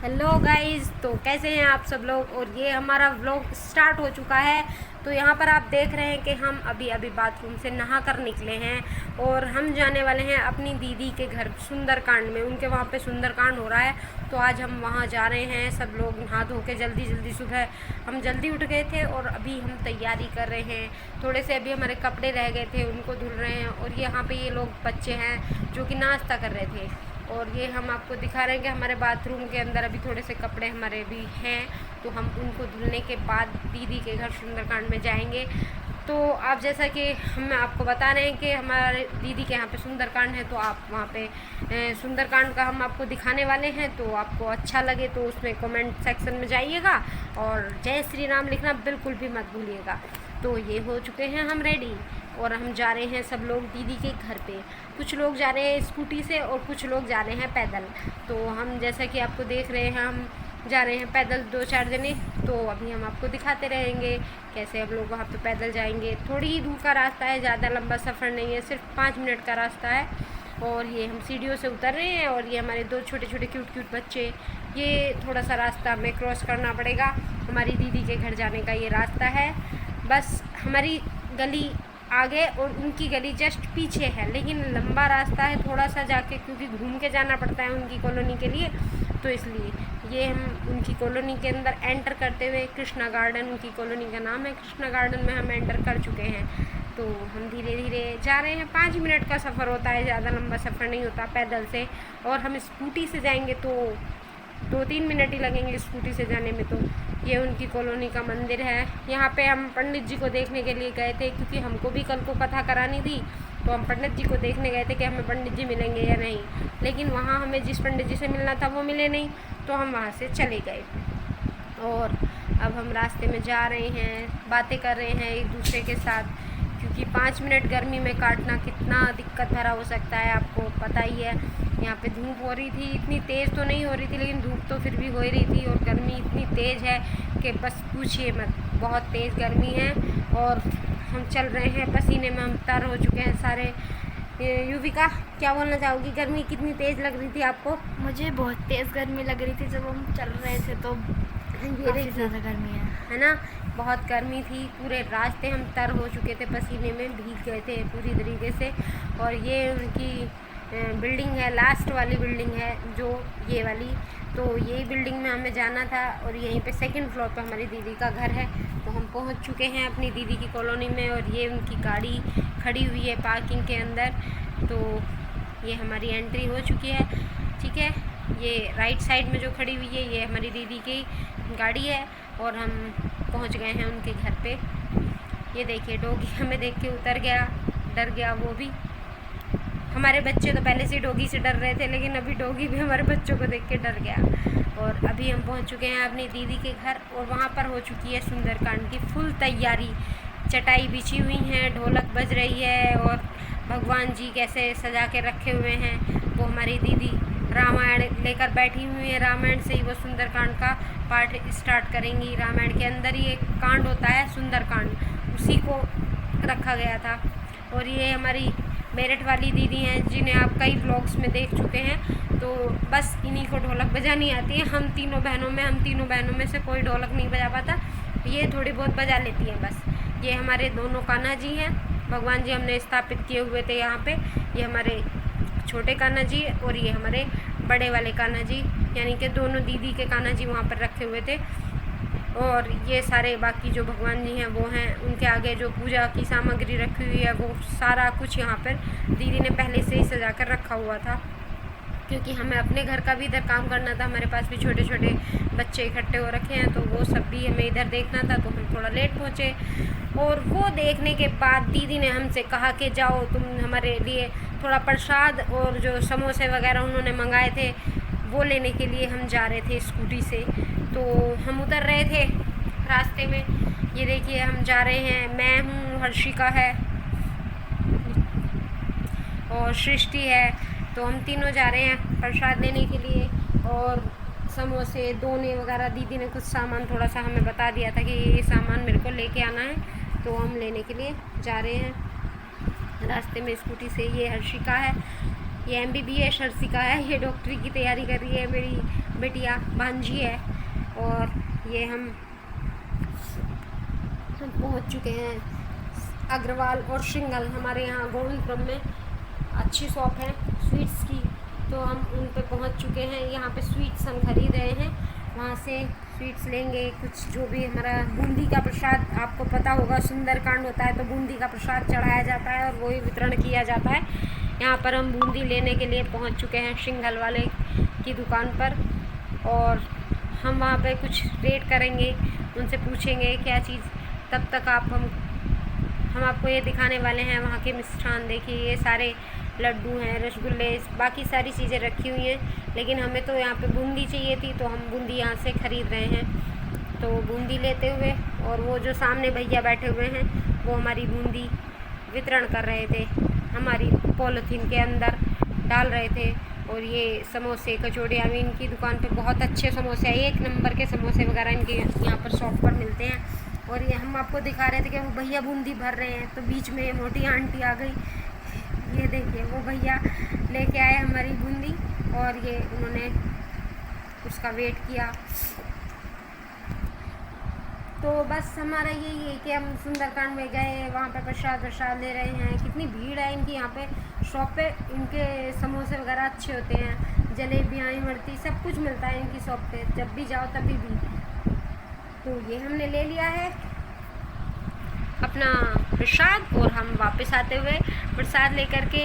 Hello guys, तो कैसे हैं आप सब लोग। और ये हमारा व्लॉग स्टार्ट हो चुका है। तो यहाँ पर आप देख रहे हैं कि हम अभी अभी बाथरूम से नहा कर निकले हैं और हम जाने वाले हैं अपनी दीदी के घर सुंदरकांड में। उनके वहाँ पे सुंदरकांड हो रहा है, तो आज हम वहाँ जा रहे हैं। सब लोग नहा धो के जल्दी जल्दी, सुबह हम जल्दी उठ गए थे और अभी हम तैयारी कर रहे हैं। थोड़े से अभी हमारे कपड़े रह गए थे, उनको धुल रहे हैं। और यहाँ पे ये लोग बच्चे हैं जो कि नाश्ता कर रहे थे। और ये हम आपको दिखा रहे हैं कि हमारे बाथरूम के अंदर अभी थोड़े से कपड़े हमारे भी हैं, तो हम उनको धुलने के बाद दीदी के घर सुंदरकांड में जाएंगे। तो आप जैसा कि हम आपको बता रहे हैं कि हमारे दीदी के यहाँ पे सुंदरकांड है, तो आप वहाँ पे सुंदरकांड का हम आपको दिखाने वाले हैं। तो आपको अच्छा लगे तो उसमें कमेंट सेक्शन में जाइएगा और जय श्री राम लिखना बिल्कुल भी मत भूलिएगा। तो ये हो चुके हैं हम रेडी और हम जा रहे हैं सब लोग दीदी के घर पे। कुछ लोग जा रहे हैं स्कूटी से और कुछ लोग जा रहे हैं पैदल। तो हम जैसा कि आपको देख रहे हैं, हम जा रहे हैं पैदल 2-4 जने। तो अभी हम आपको दिखाते रहेंगे कैसे हम लोग वहाँ पे पैदल जाएंगे। थोड़ी ही दूर का रास्ता है, ज़्यादा लंबा सफ़र नहीं है, सिर्फ 5 मिनट का रास्ता है। और ये हम सीढ़ियों से उतर रहे हैं और ये हमारे 2 छोटे छोटे क्यूट क्यूट बच्चे। ये थोड़ा सा रास्ता हमें क्रॉस करना पड़ेगा। हमारी दीदी के घर जाने का ये रास्ता है। बस हमारी गली आगे और उनकी गली जस्ट पीछे है, लेकिन लंबा रास्ता है थोड़ा सा जाके, क्योंकि घूम के जाना पड़ता है उनकी कॉलोनी के लिए। तो इसलिए ये हम उनकी कॉलोनी के अंदर एंटर करते हुए, कृष्णा गार्डन उनकी कॉलोनी का नाम है, कृष्णा गार्डन में हम एंटर कर चुके हैं। तो हम धीरे धीरे जा रहे हैं। 5 मिनट का सफ़र होता है, ज़्यादा लंबा सफ़र नहीं होता पैदल से। और हम स्कूटी से जाएंगे तो 2-3 मिनट ही लगेंगे स्कूटी से जाने में। तो ये उनकी कॉलोनी का मंदिर है। यहाँ पे हम पंडित जी को देखने के लिए गए थे, क्योंकि हमको भी कल को कथा करानी थी। तो हम पंडित जी को देखने गए थे कि हमें पंडित जी मिलेंगे या नहीं, लेकिन वहाँ हमें जिस पंडित जी से मिलना था वो मिले नहीं, तो हम वहाँ से चले गए। और अब हम रास्ते में जा रहे हैं, बातें कर रहे हैं एक दूसरे के साथ, क्योंकि 5 मिनट गर्मी में काटना कितना दिक्कत भरा हो सकता है, आपको पता ही है। यहाँ पे धूप हो रही थी, इतनी तेज़ तो नहीं हो रही थी, लेकिन धूप तो फिर भी हो ही रही थी। और गर्मी इतनी तेज़ है कि बस पूछिए मत, बहुत तेज़ गर्मी है। और हम चल रहे हैं, पसीने में हम तर हो चुके हैं सारे। युविका, क्या बोलना चाहोगी? गर्मी कितनी तेज़ लग रही थी आपको? मुझे बहुत तेज़ गर्मी लग रही थी जब हम चल रहे थे, तो ये काफ़ी ज़्यादा गर्मी है ना। बहुत गर्मी थी, पूरे रास्ते हम तर हो चुके थे, पसीने में भीग गए थे पूरी तरीके से। और ये उनकी बिल्डिंग है, लास्ट वाली बिल्डिंग है जो ये वाली। तो यही बिल्डिंग में हमें जाना था और यहीं पे 2nd फ्लोर पे हमारी दीदी का घर है। तो हम पहुंच चुके हैं अपनी दीदी की कॉलोनी में और ये उनकी गाड़ी खड़ी हुई है पार्किंग के अंदर। तो ये हमारी एंट्री हो चुकी है, ठीक है। ये राइट साइड में जो खड़ी हुई है ये हमारी दीदी की गाड़ी है और हम पहुंच गए हैं उनके घर पे। ये देखिए, डॉगी हमें देख के उतर गया, डर गया वो भी। हमारे बच्चे तो पहले से डॉगी से डर रहे थे, लेकिन अभी डॉगी भी हमारे बच्चों को देख के डर गया। और अभी हम पहुंच चुके हैं अपनी दीदी के घर और वहाँ पर हो चुकी है सुंदरकांड की फुल तैयारी। चटाई बिछी हुई है, ढोलक बज रही है और भगवान जी कैसे सजा के रखे हुए हैं। वो हमारी दीदी रामायण लेकर बैठी हुई है, रामायण से ही वो सुंदरकांड का पार्ट स्टार्ट करेंगी। रामायण के अंदर ही एक कांड होता है सुंदरकांड, उसी को रखा गया था। और ये हमारी मेरठ वाली दीदी हैं जिन्हें आप कई व्लॉग्स में देख चुके हैं। तो बस इन्हीं को ढोलक बजानी आती है। हम तीनों बहनों में से कोई ढोलक नहीं बजा पाता, ये थोड़ी बहुत बजा लेती हैं बस। ये हमारे दोनों कान्हा जी हैं, भगवान जी हमने स्थापित किए हुए थे यहाँ पे। ये हमारे छोटे कान्हा जी और ये हमारे बड़े वाले कान्हा जी, यानी कि दोनों दीदी के कान्हा जी वहाँ पर रखे हुए थे। और ये सारे बाकी जो भगवान जी हैं वो हैं, उनके आगे जो पूजा की सामग्री रखी हुई है वो सारा कुछ यहाँ पर दीदी ने पहले से ही सजा कर रखा हुआ था, क्योंकि हमें अपने घर का भी इधर काम करना था। हमारे पास भी छोटे छोटे बच्चे इकट्ठे हो रखे हैं, तो वो सब भी हमें इधर देखना था, तो हम थोड़ा लेट पहुँचे। और वो देखने के बाद दीदी ने हमसे कहा कि जाओ तुम हमारे लिए थोड़ा प्रसाद और जो समोसे वगैरह उन्होंने मंगाए थे वो लेने के लिए हम जा रहे थे स्कूटी से। तो हम उतर रहे थे रास्ते में, ये देखिए हम जा रहे हैं। मैं हूँ, हर्षिका है और सृष्टि है। तो हम तीनों जा रहे हैं प्रसाद लेने के लिए और समोसे दोने वगैरह। दीदी ने कुछ सामान थोड़ा सा हमें बता दिया था कि ये सामान मेरे को लेके आना है, तो हम लेने के लिए जा रहे हैं रास्ते में स्कूटी से। ये हर्षिका है, ये MBBS हर्षिका है, ये डॉक्टरी की तैयारी कर रही है मेरी बिटिया भांजी है। और ये हम पहुंच चुके हैं अग्रवाल और श्रृंगल, हमारे यहाँ गोविंदपुरम में अच्छी शॉप है स्वीट्स की, तो हम उन पे पहुंच चुके हैं। यहाँ पे स्वीट्स हम खरीद रहे हैं, वहाँ से स्वीट्स लेंगे। कुछ जो भी हमारा बूंदी का प्रसाद, आपको पता होगा सुंदरकांड होता है तो बूंदी का प्रसाद चढ़ाया जाता है और वही वितरण किया जाता है। यहाँ पर हम बूंदी लेने के लिए पहुँच चुके हैं श्रृंगल वाले की दुकान पर, और हम वहाँ पे कुछ रेट करेंगे, उनसे पूछेंगे क्या चीज़। तब तक हम आपको ये दिखाने वाले हैं वहाँ के मिष्ठान। देखिए ये सारे लड्डू हैं, रसगुल्ले, बाकी सारी चीज़ें रखी हुई हैं, लेकिन हमें तो यहाँ पे बूंदी चाहिए थी तो हम बूंदी यहाँ से ख़रीद रहे हैं। तो बूंदी लेते हुए, और वो जो सामने भैया बैठे हुए हैं वो हमारी बूंदी वितरण कर रहे थे, हमारी पॉलीथीन के अंदर डाल रहे थे। और ये समोसे कचौड़ी, अभी इनकी दुकान पे बहुत अच्छे समोसे हैं, 1 नंबर के समोसे वगैरह इनके यहाँ पर शॉप पर मिलते हैं। और ये हम आपको दिखा रहे थे कि वो भैया बूंदी भर रहे हैं, तो बीच में मोटी आंटी आ गई। ये देखिए वो भैया लेके आए हमारी बूंदी, और ये उन्होंने उसका वेट किया। तो बस हमारा यही है कि हम सुंदरकांड में गए, वहाँ पे प्रसाद ले रहे हैं। कितनी भीड़ है इनकी यहाँ पे शॉप पे, इनके समोसे वगैरह अच्छे होते हैं, जलेबियाँ, इमरती, सब कुछ मिलता है इनकी शॉप पे, जब भी जाओ तभी भी। तो ये हमने ले लिया है अपना प्रसाद, और हम वापस आते हुए प्रसाद लेकर के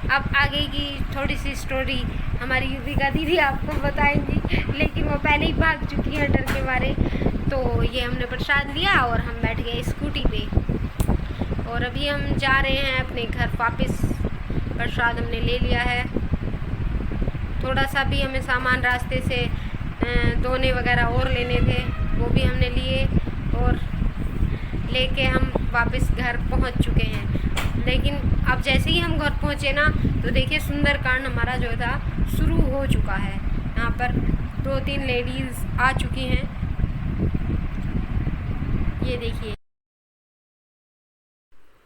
अब आगे की थोड़ी सी स्टोरी हमारी युविका दीदी आपको बताएंगी, लेकिन वो पहले ही भाग चुकी है डर के मारे। तो ये हमने प्रसाद लिया और हम बैठ गए स्कूटी पे, और अभी हम जा रहे हैं अपने घर वापस। प्रसाद हमने ले लिया है, थोड़ा सा भी हमें सामान रास्ते से दोने वगैरह और लेने थे, वो भी हमने लिए, और लेके हम वापस घर पहुंच चुके हैं। लेकिन अब जैसे ही हम घर पहुंचे ना, तो देखिए सुंदरकांड हमारा जो था शुरू हो चुका है। यहाँ पर 2-3 लेडीज़ आ चुकी हैं, ये देखिए।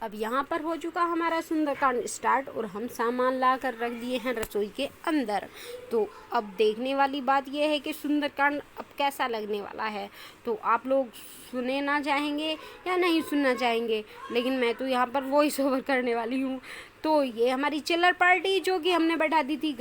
अब यहाँ पर हो चुका हमारा सुंदरकांड स्टार्ट, और हम सामान ला कर रख दिए हैं रसोई के अंदर। तो अब देखने वाली बात यह है कि सुंदरकांड अब कैसा लगने वाला है। तो आप लोग सुने ना चाहेंगे या नहीं सुनना चाहेंगे, लेकिन मैं तो यहाँ पर वॉइस ओवर करने वाली हूँ। तो ये हमारी चिल्लर पार्टी जो कि हमने बैठा दी थी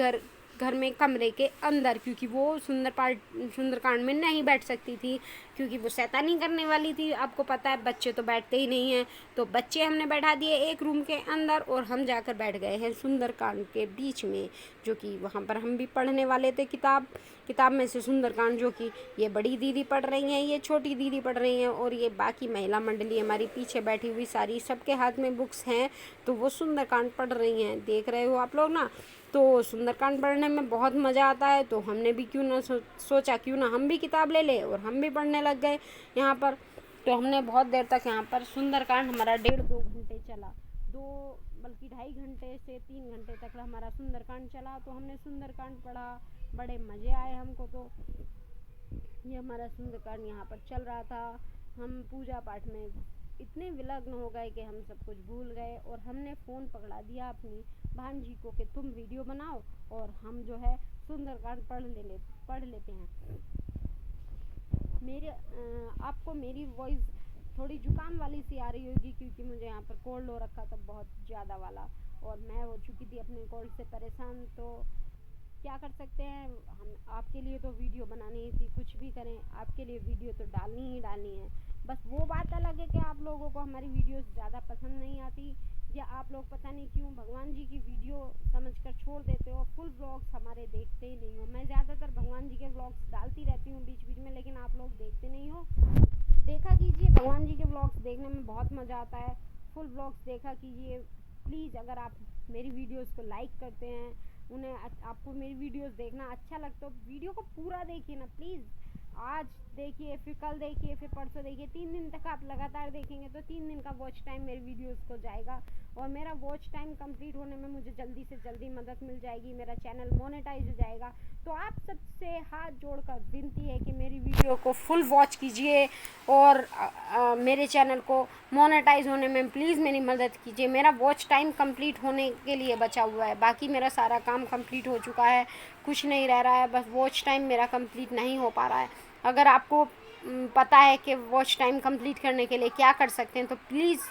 घर में कमरे के अंदर, क्योंकि वो सुंदरकांड में नहीं बैठ सकती थी, क्योंकि वो शैतानी करने वाली थी। आपको पता है बच्चे तो बैठते ही नहीं हैं, तो बच्चे हमने बैठा दिए एक रूम के अंदर, और हम जाकर बैठ गए हैं सुंदरकांड के बीच में, जो कि वहाँ पर हम भी पढ़ने वाले थे किताब में से सुंदरकांड, जो कि ये बड़ी दीदी पढ़ रही हैं, ये छोटी दीदी पढ़ रही हैं, और ये बाकी महिला मंडली हमारी पीछे बैठी हुई सारी, सबके हाथ में बुक्स हैं, तो वो सुंदरकांड पढ़ रही हैं। देख रहे हो आप लोग ना, तो सुंदरकांड पढ़ने में बहुत मज़ा आता है। तो हमने भी क्यों ना सोचा क्यों ना हम भी किताब ले लें, और हम भी पढ़ने लग गए यहाँ पर। तो हमने बहुत देर तक यहाँ पर सुंदरकांड हमारा 1.5-2 घंटे चला, 2 बल्कि 2.5 घंटे से 3 घंटे तक हमारा सुंदरकांड चला। तो हमने सुंदरकांड पढ़ा, बड़े मज़े आए हमको। तो ये हमारा सुंदरकांड यहाँ पर चल रहा था। हम पूजा पाठ में इतने विलग्न हो गए कि हम सब कुछ भूल गए, और हमने फ़ोन पकड़ा दिया अपनी भांजी को कि तुम वीडियो बनाओ और हम जो है सुंदरकांड पढ़ लेते हैं। आपको मेरी वॉइस थोड़ी जुकाम वाली सी आ रही होगी, क्योंकि मुझे यहाँ पर कोल्ड हो रखा था बहुत ज़्यादा वाला, और मैं हो चुकी थी अपने कोल्ड से परेशान। तो क्या कर सकते हैं, हम आपके लिए तो वीडियो बनानी ही थी, कुछ भी करें आपके लिए वीडियो तो डालनी ही डालनी है। बस वो बात अलग है कि आप लोगों को हमारी वीडियोस ज़्यादा पसंद नहीं आती, या आप लोग पता नहीं क्यों भगवान जी की वीडियो समझकर छोड़ देते हो, फुल व्लॉग्स हमारे देखते ही नहीं हो। मैं ज़्यादातर भगवान जी के व्लॉग्स डालती रहती हूँ बीच बीच में, लेकिन आप लोग देखते नहीं हो। देखा कीजिए, भगवान जी के व्लॉग्स देखने में बहुत मज़ा आता है, फुल व्लॉग्स देखा कीजिए प्लीज़। अगर आप मेरी वीडियोस को लाइक करते हैं, आपको मेरी वीडियोस देखना अच्छा लगता है, वीडियो को पूरा देखिए ना प्लीज़। आज देखिए, फिर कल देखिए, फिर परसों देखिए, 3 दिन तक आप लगातार देखेंगे तो 3 दिन का वॉच टाइम मेरी वीडियोस को जाएगा, और मेरा वॉच टाइम कंप्लीट होने में मुझे जल्दी से जल्दी मदद मिल जाएगी, मेरा चैनल मोनेटाइज हो जाएगा। तो आप सबसे हाथ जोड़कर विनती है कि मेरी वीडियो को फुल वॉच कीजिए और मेरे चैनल को मोनेटाइज होने में प्लीज़ मेरी मदद कीजिए। मेरा वॉच टाइम कंप्लीट होने के लिए बचा हुआ है, बाकी मेरा सारा काम कंप्लीट हो चुका है, कुछ नहीं रह रहा है, बस वॉच टाइम मेरा कंप्लीट नहीं हो पा रहा है। अगर आपको पता है कि वॉच टाइम कंप्लीट करने के लिए क्या कर सकते हैं तो प्लीज़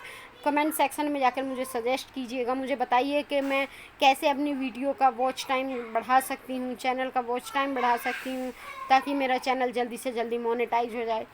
कमेंट सेक्शन में जाकर मुझे सजेस्ट कीजिएगा, मुझे बताइए कि मैं कैसे अपनी वीडियो का वॉच टाइम बढ़ा सकती हूँ, चैनल का वॉच टाइम बढ़ा सकती हूँ, ताकि मेरा चैनल जल्दी से जल्दी मोनेटाइज हो जाए।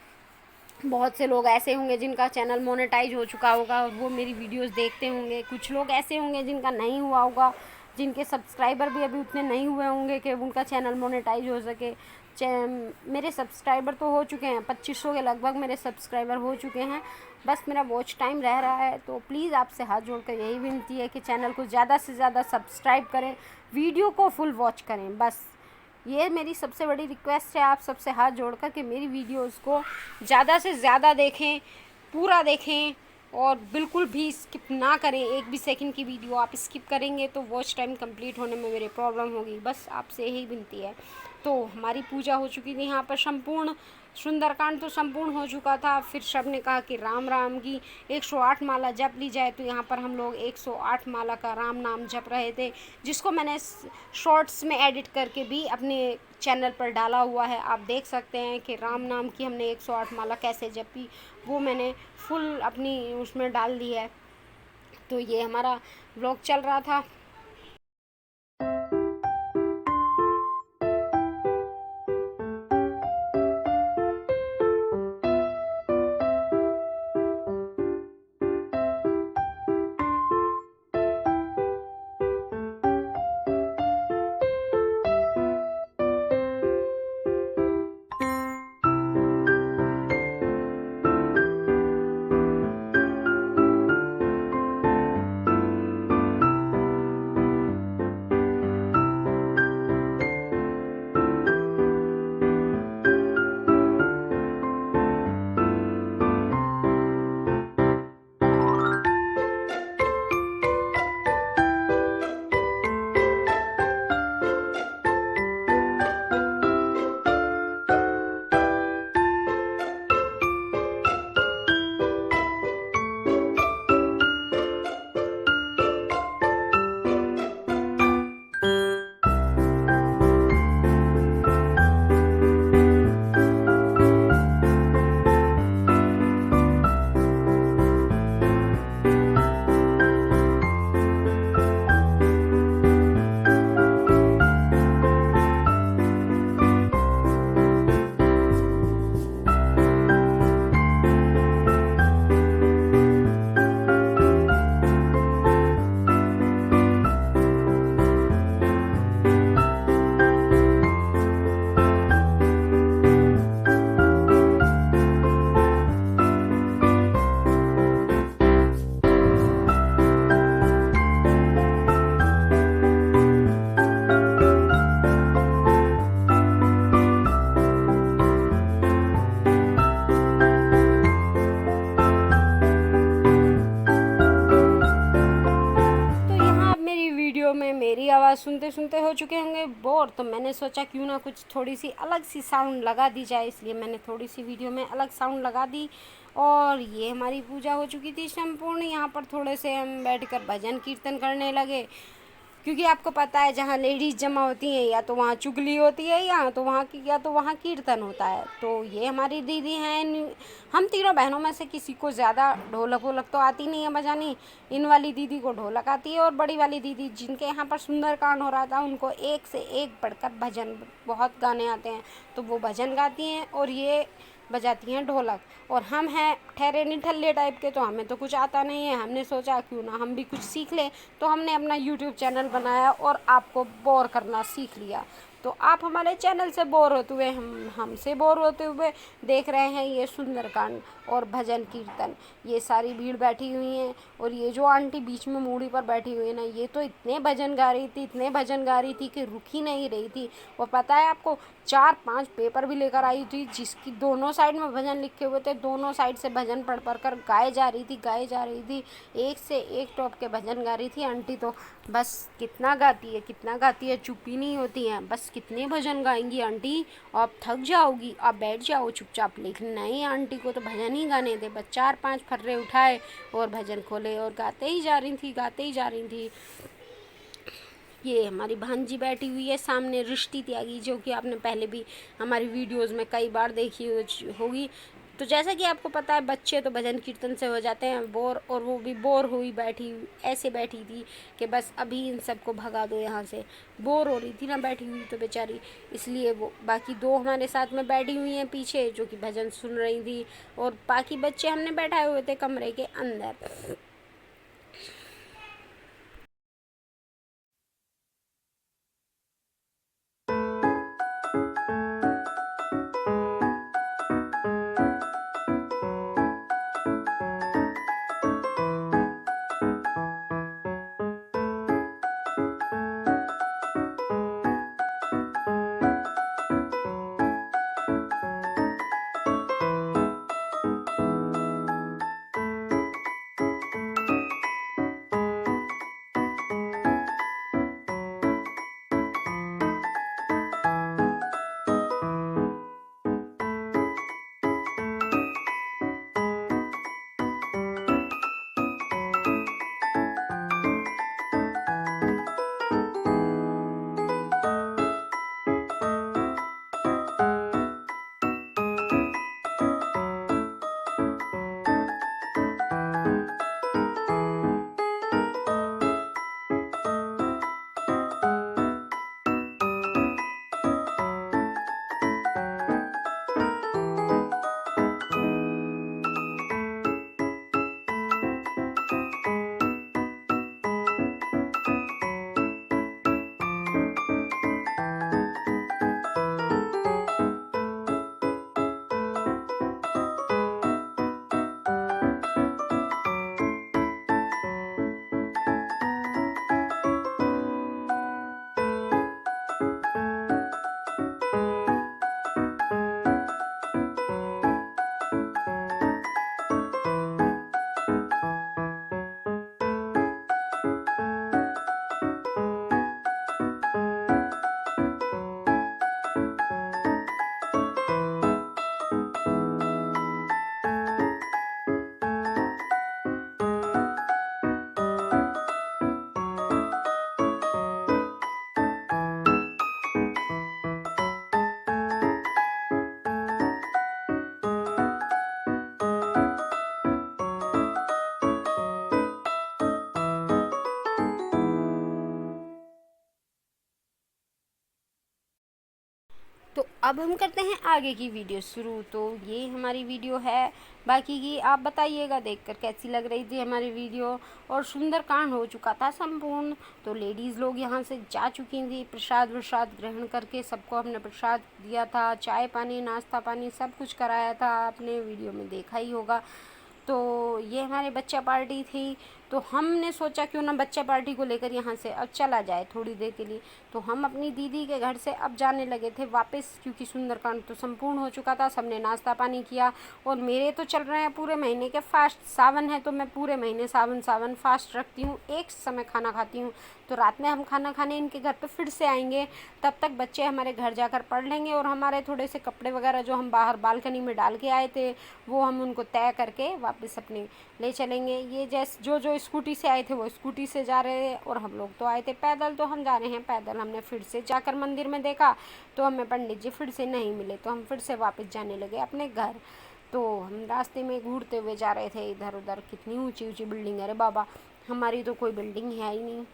बहुत से लोग ऐसे होंगे जिनका चैनल मोनेटाइज हो चुका होगा और वो मेरी वीडियोस देखते होंगे, कुछ लोग ऐसे होंगे जिनका नहीं हुआ होगा, जिनके सब्सक्राइबर भी अभी उतने नहीं हुए होंगे कि उनका चैनल मोनेटाइज हो सके। मेरे सब्सक्राइबर तो हो चुके हैं, 2500 के लगभग मेरे सब्सक्राइबर हो चुके हैं, बस मेरा वॉच टाइम रह रहा है। तो प्लीज़ आपसे हाथ जोड़कर यही विनती है कि चैनल को ज़्यादा से ज़्यादा सब्सक्राइब करें, वीडियो को फुल वॉच करें, बस ये मेरी सबसे बड़ी रिक्वेस्ट है आप सबसे हाथ जोड़कर कि मेरी वीडियोस को ज़्यादा से ज़्यादा देखें, पूरा देखें और बिल्कुल भी स्किप ना करें। एक भी सेकंड की वीडियो आप स्किप करेंगे तो वॉच टाइम कंप्लीट होने में मेरे प्रॉब्लम होगी, बस आपसे यही विनती है। तो हमारी पूजा हो चुकी थी यहाँ पर संपूर्ण, सुंदरकांड तो संपूर्ण हो चुका था। फिर सब ने कहा कि राम राम की 108 माला जप ली जाए, तो यहाँ पर हम लोग 108 माला का राम नाम जप रहे थे, जिसको मैंने शॉर्ट्स में एडिट करके भी अपने चैनल पर डाला हुआ है। आप देख सकते हैं कि राम नाम की हमने 108 माला कैसे जपी, वो मैंने फुल अपनी उसमें डाल दी है। तो ये हमारा व्लॉग चल रहा था। में मेरी आवाज़ सुनते सुनते हो चुके होंगे बोर, तो मैंने सोचा क्यों ना कुछ थोड़ी सी अलग सी साउंड लगा दी जाए, इसलिए मैंने थोड़ी सी वीडियो में अलग साउंड लगा दी। और ये हमारी पूजा हो चुकी थी संपूर्ण। यहाँ पर थोड़े से हम बैठकर भजन कीर्तन करने लगे, क्योंकि आपको पता है जहाँ लेडीज़ जमा होती हैं या तो वहाँ चुगली होती है या तो वहाँ कीर्तन होता है। तो ये हमारी दीदी हैं, हम तीनों बहनों में से किसी को ज़्यादा ढोलक वोलक तो आती नहीं है बजानी। इन वाली दीदी को ढोलक आती है और बड़ी वाली दीदी जिनके यहाँ पर सुंदरकांड हो रहा था उनको एक से एक बढ़कर भजन, बहुत गाने आते हैं तो वो भजन गाती हैं और ये बजाती हैं ढोलक। और हम हैं ठहरे निठल्ले टाइप के, तो हमें तो कुछ आता नहीं है। हमने सोचा क्यों ना हम भी कुछ सीख लें, तो हमने अपना यूट्यूब चैनल बनाया और आपको बोर करना सीख लिया। तो आप हमारे चैनल से बोर होते हुए, हमसे बोर होते हुए देख रहे हैं ये सुंदरकांड और भजन कीर्तन। ये सारी भीड़ बैठी हुई है और ये जो आंटी बीच में मूड़ी पर बैठी हुई है ना, ये तो इतने भजन गा रही थी कि रुक ही नहीं रही थी। और पता है आपको, 4-5 पेपर भी लेकर आई थी, जिसकी दोनों साइड में भजन लिखे हुए थे। दोनों साइड से भजन पढ़ पढ़ कर गाए जा रही थी। एक से एक टॉप के भजन गा रही थी आंटी। तो बस कितना गाती है, चुप ही नहीं होती हैं। बस कितने भजन गाएंगी आंटी, आप थक जाओगी, आप बैठ जाओ चुपचाप। लेकिन नहीं, आंटी को तो भजन ही गाने थे। बस 4-5 फर्रे उठाए और भजन खोले और गाते ही जा रही थी। ये हमारी भांजी बैठी हुई है सामने, रिश्ती त्यागी, जो कि आपने पहले भी हमारी वीडियोस में कई बार देखी होगी। तो जैसा कि आपको पता है, बच्चे तो भजन कीर्तन से हो जाते हैं बोर, और वो भी बोर हुई ऐसे बैठी थी कि बस अभी इन सबको भगा दो यहाँ से। बोर हो रही थी ना बैठी हुई तो बेचारी, इसलिए वो बाकी 2 हमारे साथ में बैठी हुई हैं पीछे, जो कि भजन सुन रही थी, और बाकी बच्चे हमने बैठाए हुए थे कमरे के अंदर। तो अब हम करते हैं आगे की वीडियो शुरू। तो ये हमारी वीडियो है, बाकी की आप बताइएगा देखकर कैसी लग रही थी हमारी वीडियो। और सुंदरकांड हो चुका था संपूर्ण। तो लेडीज़ लोग यहाँ से जा चुकी थी, प्रसाद वसाद ग्रहण करके सबको हमने प्रसाद दिया था, चाय पानी नाश्ता पानी सब कुछ कराया था, आपने वीडियो में देखा ही होगा। तो ये हमारे बच्चा पार्टी थी। तो हमने सोचा क्यों ना बच्चा पार्टी को लेकर यहाँ से अब चला जाए थोड़ी देर के लिए। तो हम अपनी दीदी के घर से अब जाने लगे थे वापस, क्योंकि सुंदरकांड तो संपूर्ण हो चुका था, सबने नाश्ता पानी किया। और मेरे तो चल रहे हैं पूरे महीने के फास्ट, सावन है तो मैं पूरे महीने सावन फास्ट रखती हूँ, एक समय खाना खाती हूँ। तो रात में हम खाना खाने इनके घर पे फिर से आएंगे, तब तक बच्चे हमारे घर जाकर पढ़ लेंगे। और हमारे थोड़े से कपड़े वगैरह जो हम बाहर बालकनी में डाल के आए थे, वो हम उनको तय करके वापस अपने ले चलेंगे। ये जैसे जो स्कूटी से आए थे वो स्कूटी से जा रहे हैं, और हम लोग तो आए थे पैदल, तो हम जा रहे हैं पैदल। हमने फिर से जाकर मंदिर में देखा तो हमें पंडित जी फिर से नहीं मिले, तो हम फिर से वापस जाने लगे अपने घर। तो हम रास्ते में घूरते हुए जा रहे थे इधर उधर। कितनी ऊंची ऊंची बिल्डिंग है, अरे बाबा हमारी तो कोई बिल्डिंग है ही नहीं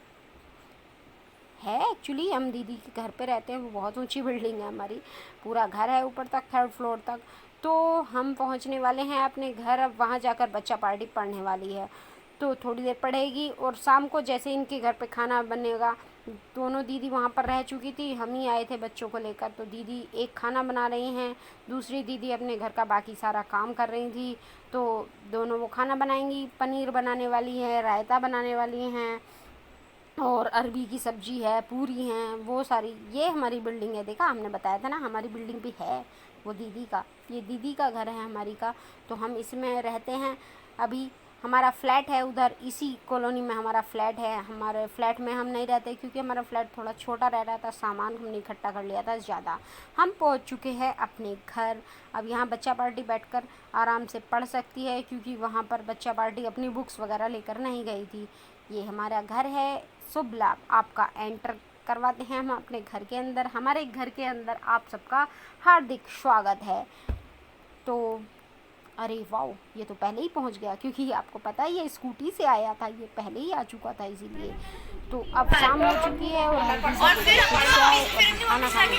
है। एक्चुअली हम दीदी के घर पे रहते हैं, वो बहुत ऊंची बिल्डिंग है हमारी, पूरा घर है ऊपर तक, 3rd फ्लोर तक। तो हम पहुंचने वाले हैं अपने घर, अब वहाँ जाकर बच्चा पार्टी पढ़ने वाली है। तो थोड़ी देर पढ़ेगी, और शाम को जैसे इनके घर पे खाना बनेगा, दोनों दीदी वहाँ पर रह चुकी थी, हम ही आए थे बच्चों को लेकर। तो दीदी एक खाना बना रही हैं, दूसरी दीदी अपने घर का बाकी सारा काम कर रही थी। तो दोनों वो खाना बनाएंगी, पनीर बनाने वाली है, रायता बनाने वाली हैं, और अरबी की सब्जी है, पूरी हैं, वो सारी। ये हमारी बिल्डिंग है, देखा हमने बताया था ना हमारी बिल्डिंग भी है, वो दीदी का, ये दीदी का घर है हमारी का। तो हम इसमें रहते हैं अभी। हमारा फ्लैट है उधर, इसी कॉलोनी में हमारा फ्लैट है। हमारे फ्लैट में हम नहीं रहते क्योंकि हमारा फ्लैट थोड़ा छोटा रह रहा था, सामान हमने इकट्ठा कर लिया था ज़्यादा। हम पहुंच चुके हैं अपने घर। अब यहाँ बच्चा पार्टी बैठकर आराम से पढ़ सकती है क्योंकि वहाँ पर बच्चा पार्टी अपनी बुक्स वगैरह लेकर नहीं गई थी। ये हमारा घर है। शुभ लाभ आपका एंटर करवाते हैं हम अपने घर के अंदर। हमारे घर के अंदर आप सबका हार्दिक स्वागत है। तो अरे वाओ, ये तो पहले ही पहुंच गया क्योंकि आपको पता है ये स्कूटी से आया था, ये पहले ही आ चुका था इसीलिए। तो अब शाम हो चुकी है और हम खाना खाने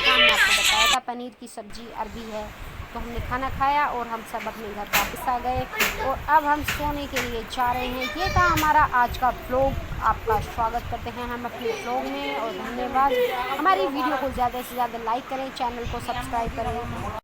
हमने आपको बताया था पनीर की सब्जी अरबी है। तो हमने खाना खाया और हम सब अपने घर वापस आ गए और अब हम सोने के लिए जा रहे हैं। ये था हमारा आज का व्लॉग। आपका स्वागत करते हैं हम अपने व्लॉग में और धन्यवाद। हमारी वीडियो को ज़्यादा से ज़्यादा लाइक करें, चैनल को सब्सक्राइब करें।